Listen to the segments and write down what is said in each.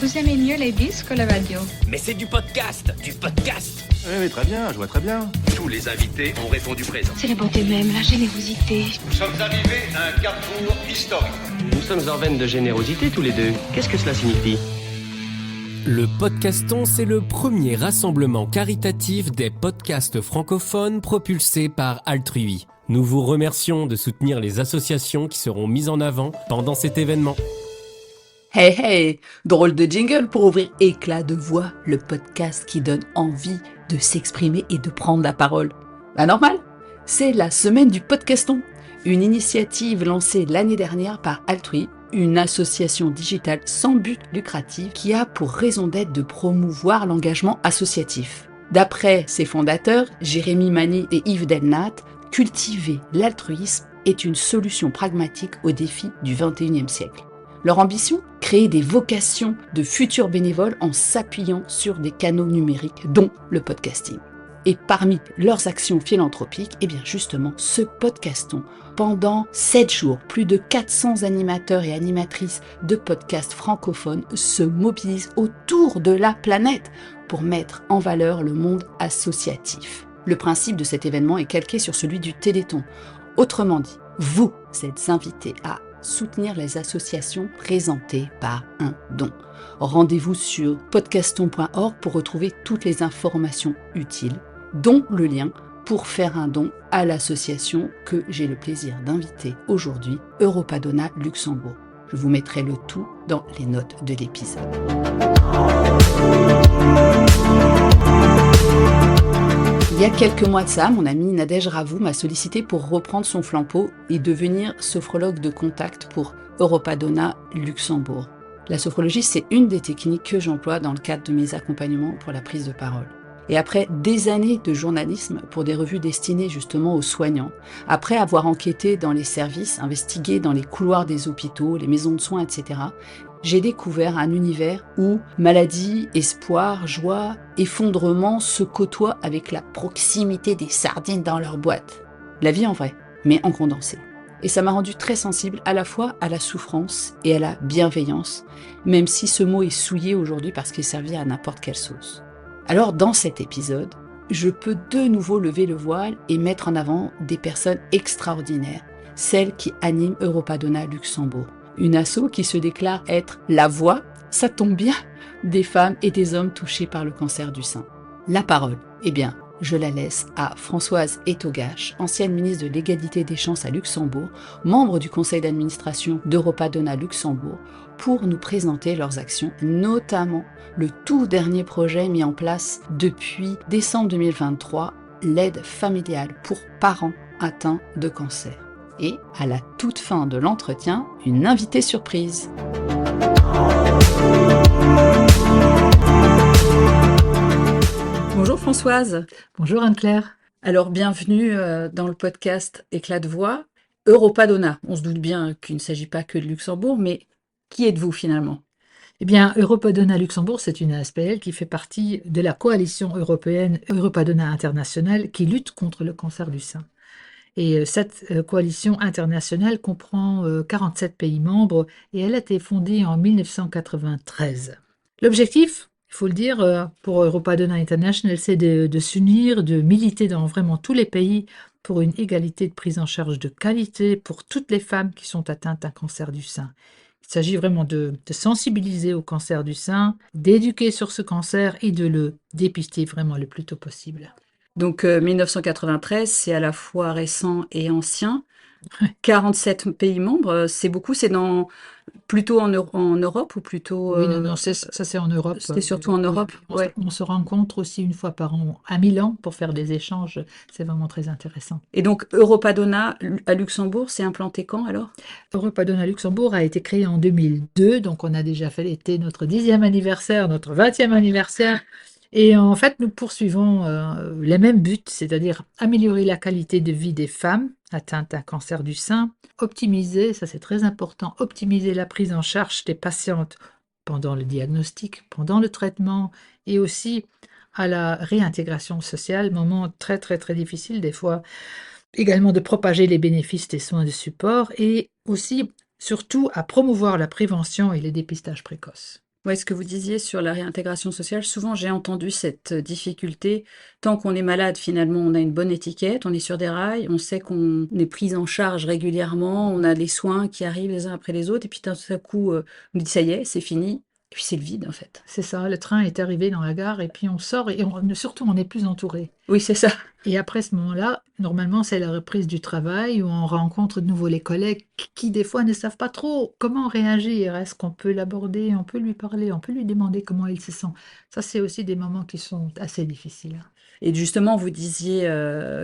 Vous aimez mieux les disques ou la radio? Mais c'est du podcast, du podcast. Oui, très bien, je vois très bien. Tous les invités ont répondu présent. C'est la bonté même, la générosité. Nous sommes arrivés à un carrefour historique. Nous sommes en veine de générosité tous les deux. Qu'est-ce que cela signifie ? Le Podcaston, c'est le premier rassemblement caritatif des podcasts francophones propulsés par Altrui. Nous vous remercions de soutenir les associations qui seront mises en avant pendant cet événement. Hey hey, drôle de jingle pour ouvrir Éclat de voix, le podcast qui donne envie de s'exprimer et de prendre la parole. Bah normal, c'est la semaine du Podcaston, une initiative lancée l'année dernière par Altrui, une association digitale sans but lucratif qui a pour raison d'être de promouvoir l'engagement associatif. D'après ses fondateurs, Jérémy Mani et Yves Delnat, cultiver l'altruisme est une solution pragmatique aux défis du XXIe siècle. Leur ambition ? Créer des vocations de futurs bénévoles en s'appuyant sur des canaux numériques, dont le podcasting. Et parmi leurs actions philanthropiques, eh bien justement, ce Podcaston. Pendant 7 jours, plus de 400 animateurs et animatrices de podcasts francophones se mobilisent autour de la planète pour mettre en valeur le monde associatif. Le principe de cet événement est calqué sur celui du Téléthon. Autrement dit, vous êtes invités à soutenir les associations présentées par un don. Rendez-vous sur podcaston.org pour retrouver toutes les informations utiles, dont le lien pour faire un don à l'association que j'ai le plaisir d'inviter aujourd'hui, Europadonna Luxembourg. Je vous mettrai le tout dans les notes de l'épisode. Il y a quelques mois de ça, mon amie Nadège Ravou m'a sollicité pour reprendre son flambeau et devenir sophrologue de contact pour Europadonna Luxembourg. La sophrologie, c'est une des techniques que j'emploie dans le cadre de mes accompagnements pour la prise de parole. Et après des années de journalisme pour des revues destinées justement aux soignants, après avoir enquêté dans les services, investigué dans les couloirs des hôpitaux, les maisons de soins, etc., j'ai découvert un univers où maladie, espoir, joie, effondrement se côtoient avec la proximité des sardines dans leur boîte. La vie en vrai, mais en condensé. Et ça m'a rendu très sensible à la fois à la souffrance et à la bienveillance, même si ce mot est souillé aujourd'hui parce qu'il est servi à n'importe quelle sauce. Alors dans cet épisode, je peux de nouveau lever le voile et mettre en avant des personnes extraordinaires, celles qui animent Europadonna Luxembourg. Une asso qui se déclare être la voix, ça tombe bien, des femmes et des hommes touchés par le cancer du sein. La parole, eh bien, je la laisse à Françoise Etogache, ancienne ministre de l'égalité des chances à Luxembourg, membre du conseil d'administration d'Europadonna Luxembourg, pour nous présenter leurs actions, notamment le tout dernier projet mis en place depuis décembre 2023, l'aide familiale pour parents atteints de cancer. Et, à la toute fin de l'entretien, une invitée surprise. Bonjour Françoise. Bonjour Anne-Claire. Alors bienvenue dans le podcast Éclat de voix. Europadonna, on se doute bien qu'il ne s'agit pas que de Luxembourg, mais qui êtes-vous finalement ? Eh bien, Europadonna Luxembourg, c'est une ASPL qui fait partie de la coalition européenne Europadonna International qui lutte contre le cancer du sein. Et cette coalition internationale comprend 47 pays membres et elle a été fondée en 1993. L'objectif, il faut le dire, pour Europadonna International, c'est de s'unir, de militer dans vraiment tous les pays pour une égalité de prise en charge de qualité pour toutes les femmes qui sont atteintes d'un cancer du sein. Il s'agit vraiment de sensibiliser au cancer du sein, d'éduquer sur ce cancer et de le dépister vraiment le plus tôt possible. Donc 1993, c'est à la fois récent et ancien. 47 pays membres, c'est beaucoup, c'est plutôt en Europe ou plutôt... Oui, non, ça c'est en Europe. C'était surtout en Europe, ouais. On se rencontre aussi une fois par an à Milan pour faire des échanges, c'est vraiment très intéressant. Et donc Europadonna à Luxembourg, c'est implanté quand alors ? Europadonna Luxembourg a été créé en 2002, donc on a déjà fêté notre 10e anniversaire, notre 20e anniversaire. Et en fait, nous poursuivons les mêmes buts, c'est-à-dire améliorer la qualité de vie des femmes atteintes d'un cancer du sein, optimiser, ça c'est très important, optimiser la prise en charge des patientes pendant le diagnostic, pendant le traitement et aussi à la réintégration sociale, moment très très très difficile des fois, également de propager les bénéfices des soins de support et aussi surtout à promouvoir la prévention et les dépistages précoces. Ouais, ce que vous disiez sur la réintégration sociale, souvent j'ai entendu cette difficulté. Tant qu'on est malade, finalement, on a une bonne étiquette, on est sur des rails, on sait qu'on est pris en charge régulièrement, on a les soins qui arrivent les uns après les autres, et puis d'un seul coup, on dit ça y est, c'est fini, et puis c'est le vide en fait. C'est ça, le train est arrivé dans la gare et puis on sort et surtout on n'est plus entouré. Oui, c'est ça. Et après ce moment-là, normalement, c'est la reprise du travail où on rencontre de nouveau les collègues qui, des fois, ne savent pas trop comment réagir. Est-ce qu'on peut l'aborder, on peut lui parler, on peut lui demander comment il se sent. Ça, c'est aussi des moments qui sont assez difficiles, hein. Et justement, vous disiez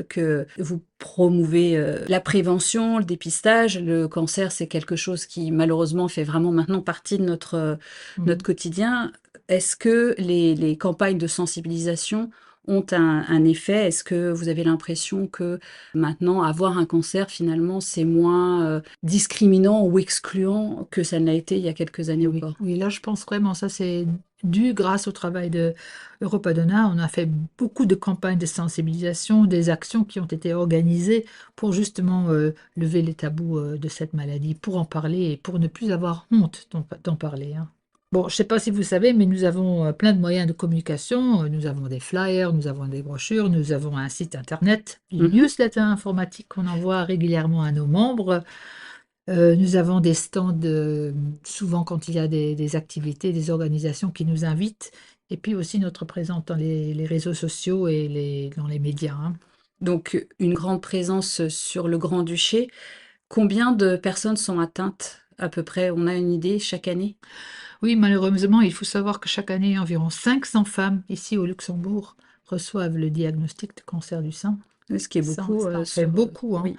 que vous promouvez la prévention, le dépistage. Le cancer, c'est quelque chose qui, malheureusement, fait vraiment maintenant partie de notre quotidien. Est-ce que les campagnes de sensibilisation ont un effet? Est-ce que vous avez l'impression que maintenant, avoir un cancer, finalement, c'est moins discriminant ou excluant que ça ne l'a été il y a quelques années Oui, encore? oui, là, je pense vraiment ça, c'est dû grâce au travail de Europadonna. On a fait beaucoup de campagnes de sensibilisation, des actions qui ont été organisées pour justement lever les tabous de cette maladie, pour en parler et pour ne plus avoir honte d'en parler, hein. Bon, je ne sais pas si vous savez, mais nous avons plein de moyens de communication. Nous avons des flyers, nous avons des brochures, nous avons un site internet, une newsletter informatique qu'on envoie régulièrement à nos membres. Nous avons des stands, souvent quand il y a des activités, des organisations qui nous invitent, et puis aussi notre présence dans les réseaux sociaux et dans les médias, hein. Donc, une grande présence sur le Grand-Duché. Combien de personnes sont atteintes à peu près? On a une idée chaque année? Oui, malheureusement, il faut savoir que chaque année, environ 500 femmes ici au Luxembourg reçoivent le diagnostic de cancer du sein. Ce qui est beaucoup. Ça en fait beaucoup, hein. Oui.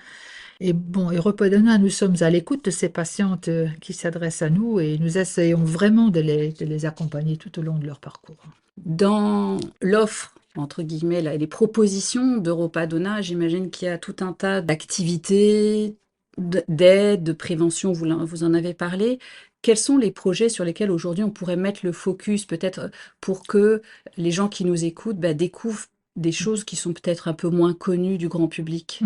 Et bon, Europadonna, nous sommes à l'écoute de ces patientes qui s'adressent à nous et nous essayons vraiment de les accompagner tout au long de leur parcours. Dans l'offre, entre guillemets, les propositions d'Europadonna, j'imagine qu'il y a tout un tas d'activités, d'aide, de prévention, vous en avez parlé. Quels sont les projets sur lesquels aujourd'hui on pourrait mettre le focus, peut-être pour que les gens qui nous écoutent découvrent des choses qui sont peut-être un peu moins connues du grand public?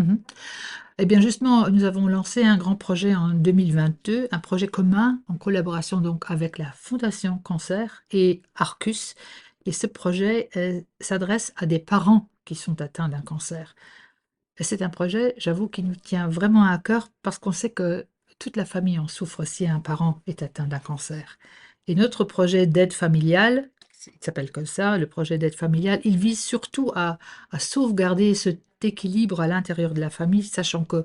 Eh bien justement, nous avons lancé un grand projet en 2022, un projet commun en collaboration donc avec la Fondation Cancer et Arcus. Et ce projet s'adresse à des parents qui sont atteints d'un cancer. Et c'est un projet, j'avoue, qui nous tient vraiment à cœur parce qu'on sait que toute la famille en souffre si un parent est atteint d'un cancer. Et notre projet d'aide familiale, il s'appelle comme ça, le projet d'aide familiale, il vise surtout à sauvegarder cet équilibre à l'intérieur de la famille, sachant que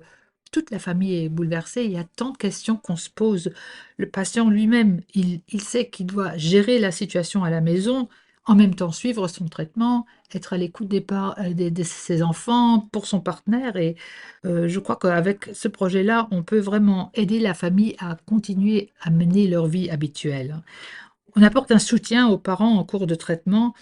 toute la famille est bouleversée, il y a tant de questions qu'on se pose. Le patient lui-même, il sait qu'il doit gérer la situation à la maison, en même temps suivre son traitement, être à l'écoute de ses enfants, pour son partenaire. Et je crois qu'avec ce projet-là, on peut vraiment aider la famille à continuer à mener leur vie habituelle. On apporte un soutien aux parents en cours de traitement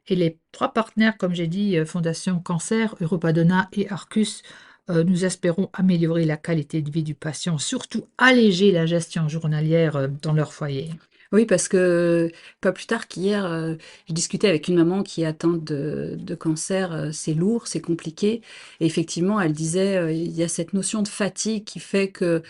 et les 3 partenaires, comme j'ai dit, Fondation Cancer, Europadonna et Arcus, nous espérons améliorer la qualité de vie du patient, surtout alléger la gestion journalière dans leur foyer. Oui, parce que pas plus tard qu'hier, je discutais avec une maman qui est atteinte de cancer. C'est lourd, c'est compliqué. Et effectivement, elle disait, il y a cette notion de fatigue qui fait que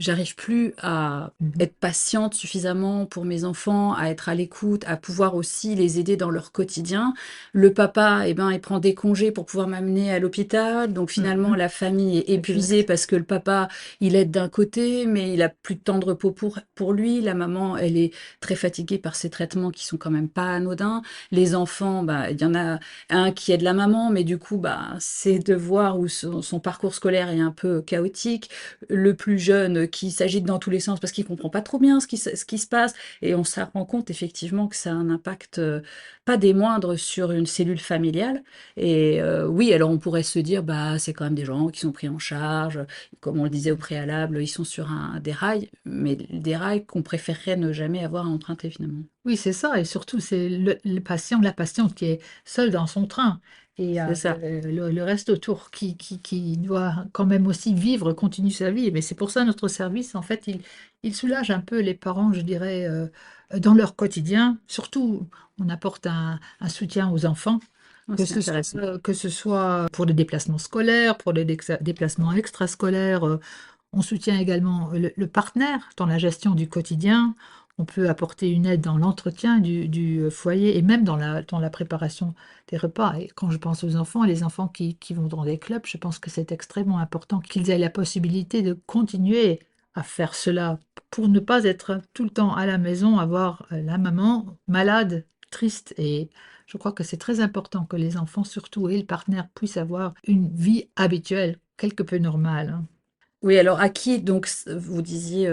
j'arrive plus à être patiente suffisamment pour mes enfants, à être à l'écoute, à pouvoir aussi les aider dans leur quotidien. Le papa, il prend des congés pour pouvoir m'amener à l'hôpital. Donc finalement, la famille est épuisée parce que le papa, il aide d'un côté, mais il a plus de temps de repos pour lui. La maman, elle est très fatiguée par ses traitements qui sont quand même pas anodins. Les enfants, il y en a un qui aide la maman, mais du coup, ses devoirs ou son parcours scolaire est un peu chaotique. Le plus jeune qui s'agite dans tous les sens parce qu'il comprend pas trop bien ce qui se passe, et on se rend compte effectivement que ça a un impact pas des moindres sur une cellule familiale. Et oui, alors on pourrait se dire c'est quand même des gens qui sont pris en charge, comme on le disait au préalable, ils sont sur des rails, mais des rails qu'on préférerait ne jamais avoir à emprunter finalement. Oui, c'est ça, et surtout c'est le patient, la patiente qui est seule dans son train. Et C'est ça. le reste autour qui doit quand même aussi vivre, continuer sa vie. Mais c'est pour ça notre service, en fait, il soulage un peu les parents, je dirais, dans leur quotidien. Surtout, on apporte un soutien aux enfants, C'est intéressant. que ce soit pour les déplacements scolaires, pour les déplacements extrascolaires. On soutient également le partenaire dans la gestion du quotidien. On peut apporter une aide dans l'entretien du foyer et même dans la préparation des repas. Et quand je pense aux enfants, les enfants qui vont dans des clubs, je pense que c'est extrêmement important qu'ils aient la possibilité de continuer à faire cela pour ne pas être tout le temps à la maison, avoir la maman malade, triste. Et je crois que c'est très important que les enfants, surtout et le partenaire, puissent avoir une vie habituelle, quelque peu normale, hein. Oui, alors à qui, donc, vous disiez,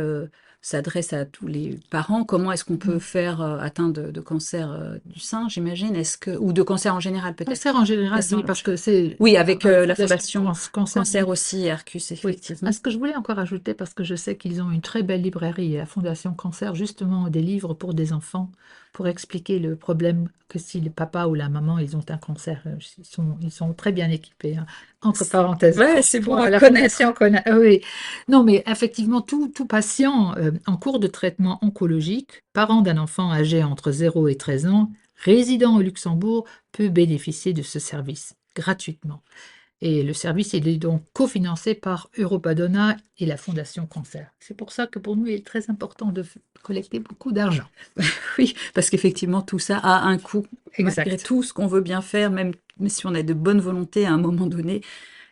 s'adresse à tous les parents. Comment est-ce qu'on peut faire atteindre de cancer du sein, j'imagine? Ou de cancer en général, peut-être? Cancer en général, Cancer, oui, parce que c'est Oui, avec la fondation fondation cancer. Cancer aussi, Hercus, Oui. effectivement. Ce que je voulais encore ajouter, parce que je sais qu'ils ont une très belle librairie, la Fondation Cancer, justement des livres pour des enfants, pour expliquer le problème que si le papa ou la maman, ils ont un cancer, ils sont très bien équipés, hein. Entre parenthèses. Ouais, c'est bon à La connaître. Fondation oui. Non, mais effectivement, tout patient en cours de traitement oncologique, parent d'un enfant âgé entre 0 et 13 ans, résident au Luxembourg, peut bénéficier de ce service gratuitement. Et le service, il est donc cofinancé par Europadona et la Fondation Cancer. C'est pour ça que pour nous, il est très important de collecter beaucoup d'argent. Oui, parce qu'effectivement, tout ça a un coût. Exact. Malgré tout ce qu'on veut bien faire, même si on a de bonne volonté à un moment donné,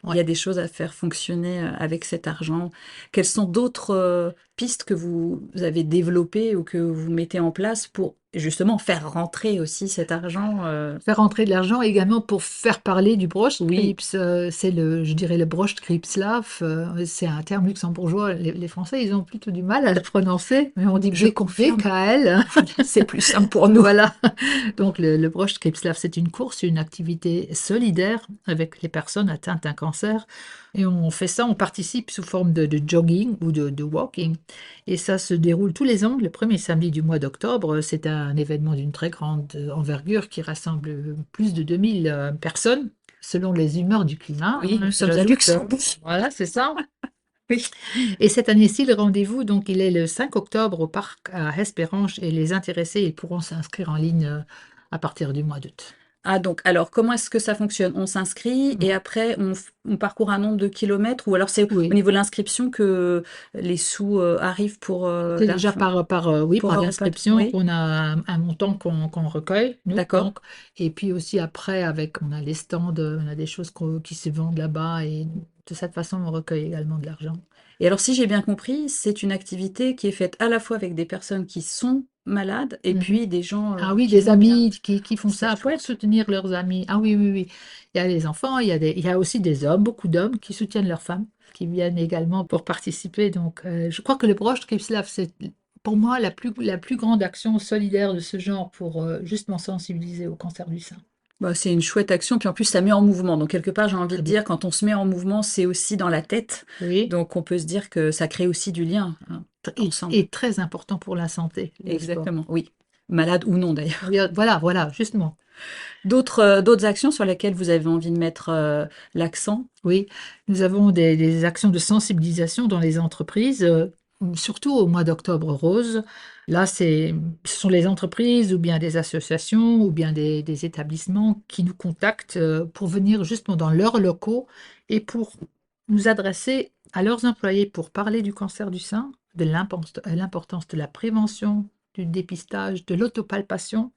il y a des choses à faire fonctionner avec cet argent. Quelles sont d'autres pistes que vous avez développées ou que vous mettez en place pour justement faire rentrer aussi cet argent Faire rentrer de l'argent également pour faire parler du Oui. Broschkrebs. C'est je dirais le Broschkrebslauf. C'est un terme luxembourgeois. Les Français, ils ont plutôt du mal à le prononcer, mais on dit Je confirme. BKL. C'est plus simple pour nous. Voilà. Donc le Broschkrebslauf, c'est une course, une activité solidaire avec les personnes atteintes d'un cancer. Et on fait ça, on participe sous forme de jogging ou de walking. Et ça se déroule tous les ans, le premier samedi du mois d'octobre. C'est un événement d'une très grande envergure qui rassemble plus de 2000 personnes, selon les humeurs du climat. Oui, nous sommes à J'ajoute, Luxembourg. Voilà, c'est ça. Oui. Et cette année-ci, le rendez-vous, donc, il est le 5 octobre au parc à Hesperange et les intéressés, ils pourront s'inscrire en ligne à partir du mois d'août. Ah donc, alors comment est-ce que ça fonctionne? On s'inscrit et après on parcourt un nombre de kilomètres ou alors c'est Oui. au niveau de l'inscription que les sous arrivent pour C'est déjà pour par l'inscription oui. qu'on a un montant qu'on recueille, nous, D'accord. donc. Et puis aussi après, on a les stands, on a des choses qui se vendent là-bas et de cette façon, on recueille également de l'argent. Et alors si j'ai bien compris, c'est une activité qui est faite à la fois avec des personnes qui sont malades et puis des gens Ah oui, qui des vont bien. amis qui font C'est ça pour chouette. soutenir leurs amis. Ah oui, oui, oui. Il y a les enfants, il y a aussi des hommes, beaucoup d'hommes qui soutiennent leurs femmes, qui viennent également pour participer. Donc, je crois que le Broschkrebslauf, c'est pour moi la plus grande action solidaire de ce genre pour justement sensibiliser au cancer du sein. Bah, c'est une chouette action, puis en plus ça met en mouvement. Donc quelque part, j'ai envie de Très bien. dire, quand on se met en mouvement, c'est aussi dans la tête. Oui, Donc on peut se dire que ça crée aussi du lien ensemble. et très important pour la santé, le sport. Exactement, oui. Malade ou non d'ailleurs. Oui, voilà, justement. D'autres actions sur lesquelles vous avez envie de mettre l'accent? Oui, nous avons des actions de sensibilisation dans les entreprises, surtout au mois d'octobre rose. Là, ce sont les entreprises ou bien des associations ou bien des établissements qui nous contactent pour venir justement dans leurs locaux et pour nous adresser à leurs employés pour parler du cancer du sein, de l'importance de la prévention, du dépistage, de l'autopalpation,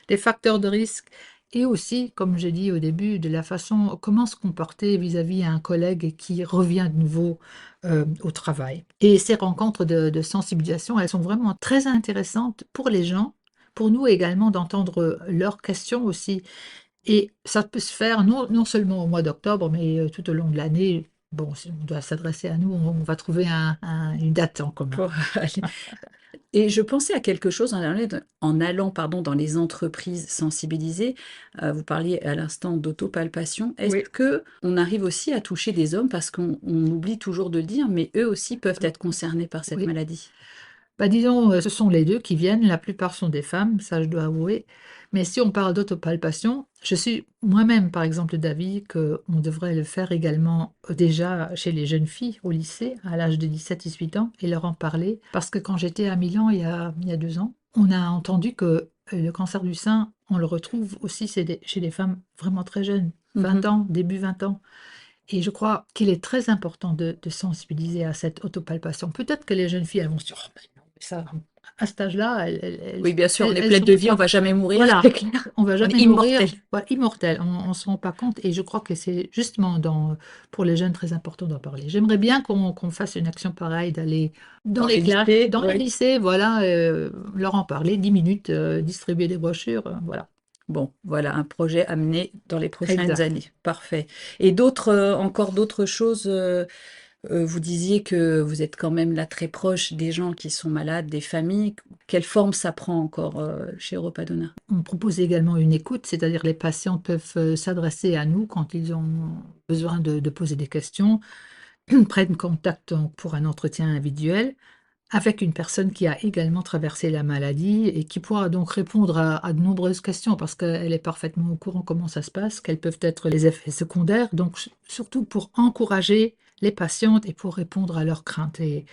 des facteurs de risque et aussi, comme j'ai dit au début, de la façon, comment se comporter vis-à-vis un collègue qui revient de nouveau au travail. Et ces rencontres de sensibilisation, elles sont vraiment très intéressantes pour les gens, pour nous également d'entendre leurs questions aussi. Et ça peut se faire non seulement au mois d'octobre, mais tout au long de l'année. Bon, si on doit s'adresser à nous, on va trouver une date en commun. Pour aller- Et je pensais à quelque chose en allant dans les entreprises sensibilisées. Vous parliez à l'instant d'autopalpation. Est-ce Oui. que on arrive aussi à toucher des hommes parce qu'on oublie toujours de le dire, mais eux aussi peuvent être concernés par cette Oui. maladie? Bah, disons, ce sont les deux qui viennent, la plupart sont des femmes, ça je dois avouer. Mais si on parle d'autopalpation, je suis moi-même, par exemple, d'avis qu'on devrait le faire également déjà chez les jeunes filles au lycée, à l'âge de 17-18 ans, et leur en parler. Parce que quand j'étais à Milan il y a 2 ans, on a entendu que le cancer du sein, on le retrouve aussi chez des femmes vraiment très jeunes, 20 ans, début 20 ans. Et je crois qu'il est très important de sensibiliser à cette autopalpation. Peut-être que les jeunes filles, elles vont se dire, oh, mais non, mais ça, à cet âge-là, Oui, bien sûr, on est elles pleine sont de vie, on encore... va jamais mourir, Voilà, c'est clair. on va On est jamais mourir, immortel. voilà, immortel, on se rend pas compte et je crois que c'est justement pour les jeunes très important d'en parler. J'aimerais bien qu'on fasse une action pareille, d'aller dans Dans les les classes, lycées, dans les ouais. lycées, voilà, leur en parler, 10 minutes, distribuer des brochures, voilà. Bon, voilà, un projet à mener dans les prochaines Exact. années. Parfait. Et encore d'autres choses, vous disiez que vous êtes quand même là très proche des gens qui sont malades, des familles. Quelle forme ça prend encore chez Europadona? On propose également une écoute, c'est-à-dire les patients peuvent s'adresser à nous quand ils ont besoin de poser des questions, prennent contact donc, pour un entretien individuel avec une personne qui a également traversé la maladie et qui pourra donc répondre à de nombreuses questions parce qu'elle est parfaitement au courant comment ça se passe, quels peuvent être les effets secondaires, donc surtout pour encourager les patientes et pour répondre à leurs craintes. Et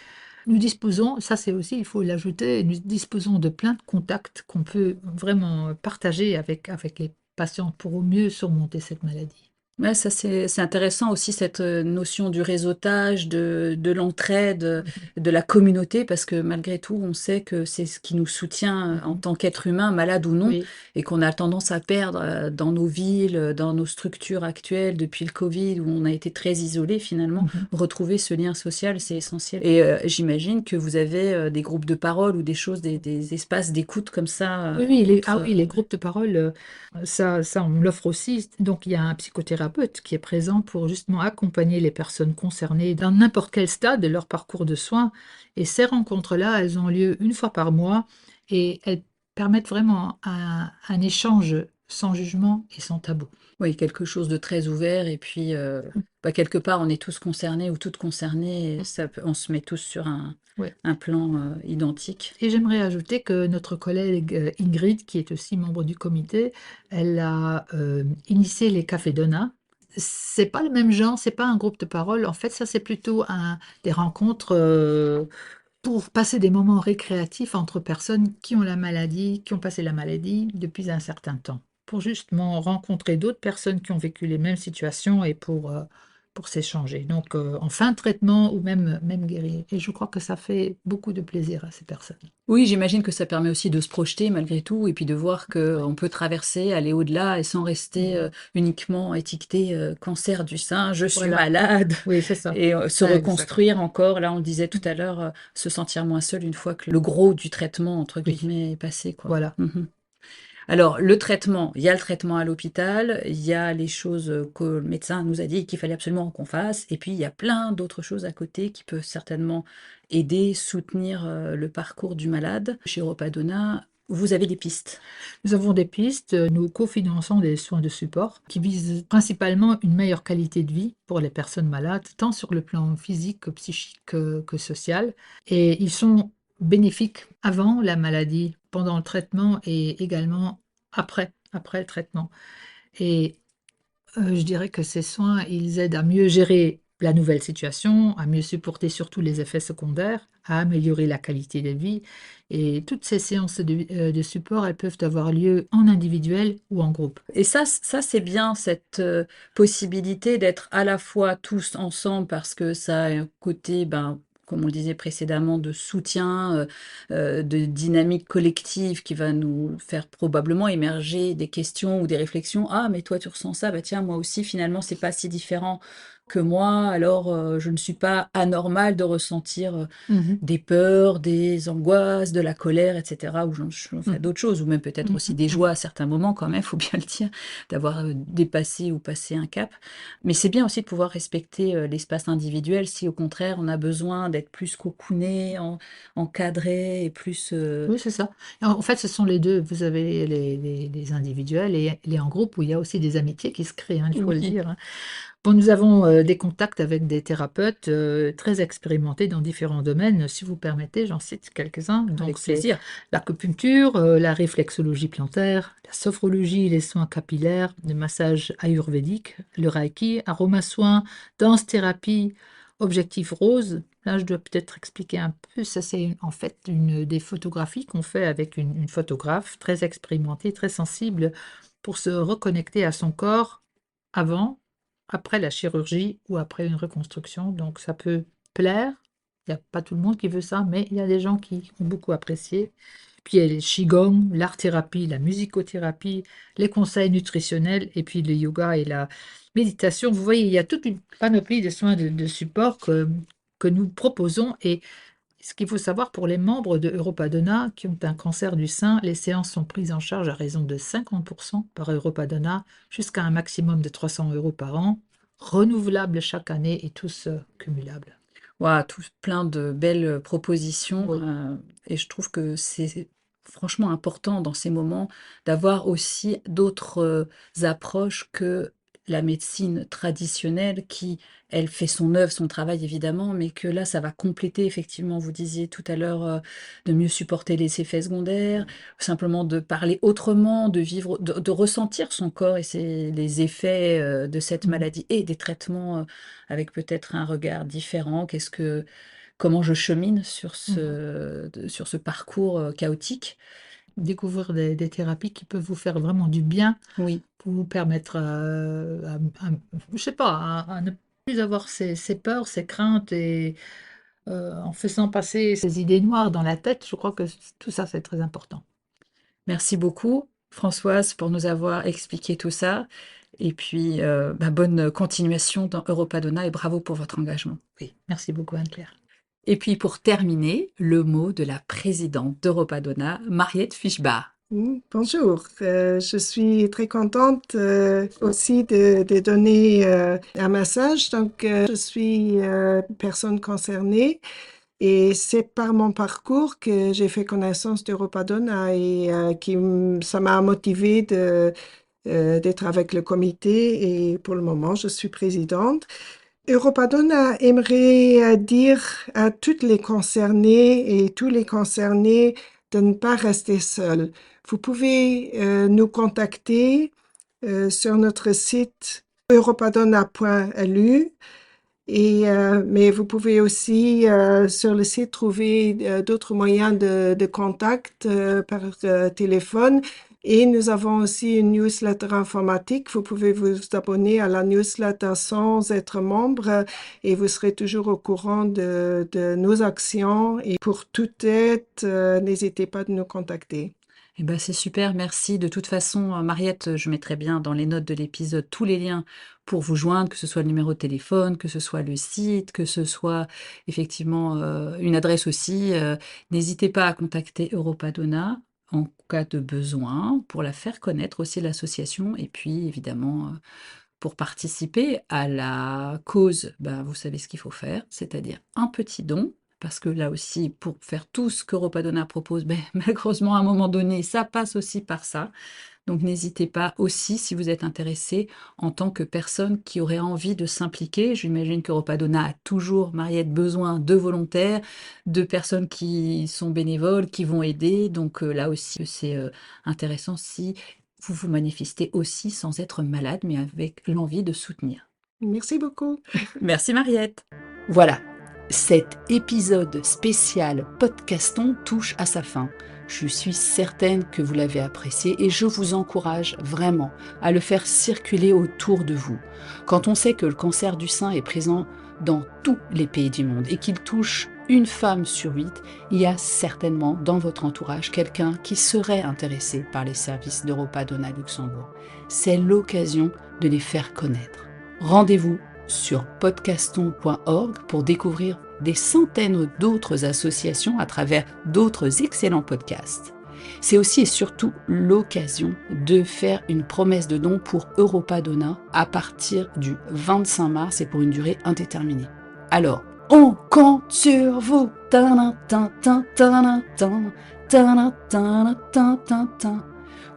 nous disposons, ça c'est aussi, il faut l'ajouter, nous disposons de plein de contacts qu'on peut vraiment partager avec les patientes pour au mieux surmonter cette maladie. Ouais, ça c'est intéressant aussi cette notion du réseautage, de l'entraide, de la communauté, parce que malgré tout, on sait que c'est ce qui nous soutient en tant qu'être humain, malade ou non, Oui, et qu'on a tendance à perdre dans nos villes, dans nos structures actuelles depuis le Covid, où on a été très isolés finalement. mhm. Retrouver ce lien social, c'est essentiel. Et j'imagine que vous avez des groupes de parole ou des choses, des espaces d'écoute comme ça Oui, oui, entre... oui, les groupes de parole, ça on l'offre aussi. Donc il y a un psychothérapeute qui est présent pour justement accompagner les personnes concernées dans n'importe quel stade de leur parcours de soins. Et ces rencontres-là, elles ont lieu une fois par mois et elles permettent vraiment un échange sans jugement et sans tabou. Oui, quelque chose de très ouvert et puis bah, quelque part on est tous concernés ou toutes concernées et on se met tous sur Ouais. un plan identique. Et j'aimerais ajouter que notre collègue Ingrid, qui est aussi membre du comité, elle a initié les cafés Donna. C'est pas le même genre, c'est pas un groupe de parole. En fait, ça c'est plutôt des rencontres pour passer des moments récréatifs entre personnes qui ont la maladie, qui ont passé la maladie depuis un certain temps, pour justement rencontrer d'autres personnes qui ont vécu les mêmes situations et pour s'échanger. Donc en fin de traitement ou même guéri. Et je crois que ça fait beaucoup de plaisir à ces personnes. Oui, j'imagine que ça permet aussi de se projeter malgré tout et puis de voir qu'on peut traverser, aller au-delà et sans rester uniquement étiqueté cancer du sein, je suis Voilà. malade Oui, c'est ça. et se Exact. reconstruire encore. Là, on le disait tout à l'heure, se sentir moins seul une fois que le gros du traitement, entre Oui, guillemets, est passé, quoi. voilà. Mhm. Alors, le traitement, il y a le traitement à l'hôpital, il y a les choses que le médecin nous a dit qu'il fallait absolument qu'on fasse, et puis il y a plein d'autres choses à côté qui peuvent certainement aider, soutenir le parcours du malade. Chez Europadona, vous avez des pistes. Nous avons des pistes, nous cofinançons des soins de support qui visent principalement une meilleure qualité de vie pour les personnes malades, tant sur le plan physique que psychique que social. Et ils sont bénéfiques avant la maladie, pendant le traitement et également après le traitement. Et je dirais que ces soins, ils aident à mieux gérer la nouvelle situation, à mieux supporter surtout les effets secondaires, à améliorer la qualité de vie. Et toutes ces séances de support, elles peuvent avoir lieu en individuel ou en groupe. Et ça c'est bien, cette possibilité d'être à la fois tous ensemble parce que ça a un côté, ben, comme on le disait précédemment, de soutien, de dynamique collective qui va nous faire probablement émerger des questions ou des réflexions. Ah, mais toi, tu ressens ça, bah tiens, moi aussi, finalement, c'est pas si différent que moi, alors je ne suis pas anormal de ressentir des peurs, des angoisses, de la colère, etc. Ou enfin, d'autres choses, ou même peut-être aussi des joies à certains moments quand même, faut bien le dire, d'avoir dépassé ou passé un cap. Mais c'est bien aussi de pouvoir respecter l'espace individuel si au contraire on a besoin d'être plus cocooné, encadré et plus... Oui, c'est ça. En fait, ce sont les deux. Vous avez les individuels et les en groupe où il y a aussi des amitiés qui se créent, hein, il faut le Oui. dire, hein. Bon, nous avons des contacts avec des thérapeutes très expérimentés dans différents domaines. Si vous permettez, j'en cite quelques-uns. Avec Donc, c'est plaisir. l'acupuncture, la réflexologie plantaire, la sophrologie, les soins capillaires, le massage ayurvédique, le reiki, aromasoins, danse-thérapie, objectif rose. Là, je dois peut-être expliquer un peu. Ça, c'est en fait des photographies qu'on fait avec une photographe très expérimentée, très sensible, pour se reconnecter à son corps avant, après la chirurgie ou après une reconstruction. Donc, ça peut plaire Il n'y a pas tout le monde qui veut ça, mais il y a des gens qui ont beaucoup apprécié. Puis il y a les Qigong, l'art-thérapie, la musicothérapie, les conseils nutritionnels, et puis le yoga et la méditation. Vous voyez, il y a toute une panoplie de soins de support que nous proposons. Et ce qu'il faut savoir pour les membres de Europadonna qui ont un cancer du sein, les séances sont prises en charge à raison de 50% par Europadonna, jusqu'à un maximum de 300 € par an, renouvelables chaque année et tous cumulables. Voilà, tout plein de belles propositions. Oui. Et je trouve que c'est franchement important dans ces moments d'avoir aussi d'autres approches que la médecine traditionnelle qui, elle, fait son œuvre, son travail évidemment, mais que là, ça va compléter effectivement, vous disiez tout à l'heure, de mieux supporter les effets secondaires, simplement de parler autrement, de vivre, de ressentir son corps et les effets de cette maladie et des traitements avec peut-être un regard différent. Comment je chemine sur ce parcours chaotique. Découvrir des thérapies qui peuvent vous faire vraiment du bien, Oui. pour vous permettre je sais pas, à ne plus avoir ces peurs, ces craintes, et en faisant passer ces idées noires dans la tête, je crois que tout ça, c'est très important. Merci beaucoup, Françoise, pour nous avoir expliqué tout ça. Et puis, bonne continuation dans Europadonna et bravo pour votre engagement. Oui, merci beaucoup Anne-Claire. Et puis, pour terminer, le mot de la présidente d'Europadonna, Mariette Fischbach. Bonjour, je suis très contente aussi de donner un message. Donc, je suis personne concernée et c'est par mon parcours que j'ai fait connaissance d'Europadonna et ça m'a motivée d'être avec le comité et pour le moment, je suis présidente. Europadonna aimerait dire à toutes les concernées et tous les concernés de ne pas rester seuls. Vous pouvez nous contacter sur notre site europadonna.lu mais vous pouvez aussi sur le site trouver d'autres moyens de contact par téléphone. Et nous avons aussi une newsletter informatique. Vous pouvez vous abonner à la newsletter sans être membre et vous serez toujours au courant de nos actions. Et pour toute aide, n'hésitez pas de nous contacter. Eh ben, c'est super, merci. De toute façon, Mariette, je mettrai bien dans les notes de l'épisode tous les liens pour vous joindre, que ce soit le numéro de téléphone, que ce soit le site, que ce soit effectivement une adresse aussi. N'hésitez pas à contacter Europadonna en cas de besoin, pour la faire connaître aussi l'association, et puis évidemment pour participer à la cause, vous savez ce qu'il faut faire, c'est-à-dire un petit don, parce que là aussi, pour faire tout ce qu'Europadonna propose, malheureusement à un moment donné, ça passe aussi par ça. Donc n'hésitez pas aussi, si vous êtes intéressé en tant que personne qui aurait envie de s'impliquer. J'imagine qu'Europadonna a toujours, Mariette, besoin de volontaires, de personnes qui sont bénévoles, qui vont aider. Donc là aussi, c'est intéressant si vous vous manifestez aussi sans être malade, mais avec l'envie de soutenir. Merci beaucoup. Merci Mariette. Voilà, cet épisode spécial Podcaston touche à sa fin. Je suis certaine que vous l'avez apprécié et je vous encourage vraiment à le faire circuler autour de vous. Quand on sait que le cancer du sein est présent dans tous les pays du monde et qu'il touche une femme sur 8, il y a certainement dans votre entourage quelqu'un qui serait intéressé par les services d'Europadonna Luxembourg. C'est l'occasion de les faire connaître. Rendez-vous sur podcaston.org pour découvrir des centaines d'autres associations à travers d'autres excellents podcasts. C'est aussi et surtout l'occasion de faire une promesse de don pour Europadonna à partir du 25 mars et pour une durée indéterminée. Alors, on compte sur vous.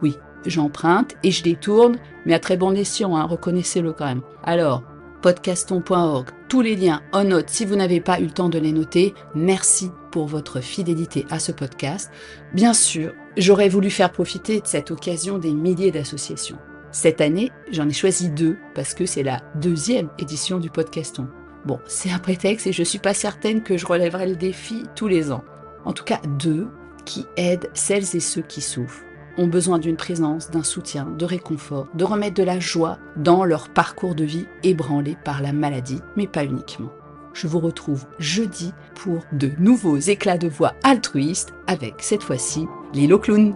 Oui, j'emprunte et je détourne, mais à très bon escient, reconnaissez-le quand même. Alors, podcaston.org, tous les liens en note si vous n'avez pas eu le temps de les noter. Merci pour votre fidélité à ce podcast. Bien sûr, j'aurais voulu faire profiter de cette occasion des milliers d'associations. Cette année, j'en ai choisi 2 parce que c'est la 2e édition du Podcaston. Bon, c'est un prétexte et je ne suis pas certaine que je relèverai le défi tous les ans. En tout cas, 2 qui aident celles et ceux qui souffrent, ont besoin d'une présence, d'un soutien, de réconfort, de remettre de la joie dans leur parcours de vie ébranlé par la maladie, mais pas uniquement. Je vous retrouve jeudi pour de nouveaux éclats de voix altruistes avec cette fois-ci Lilo Clown.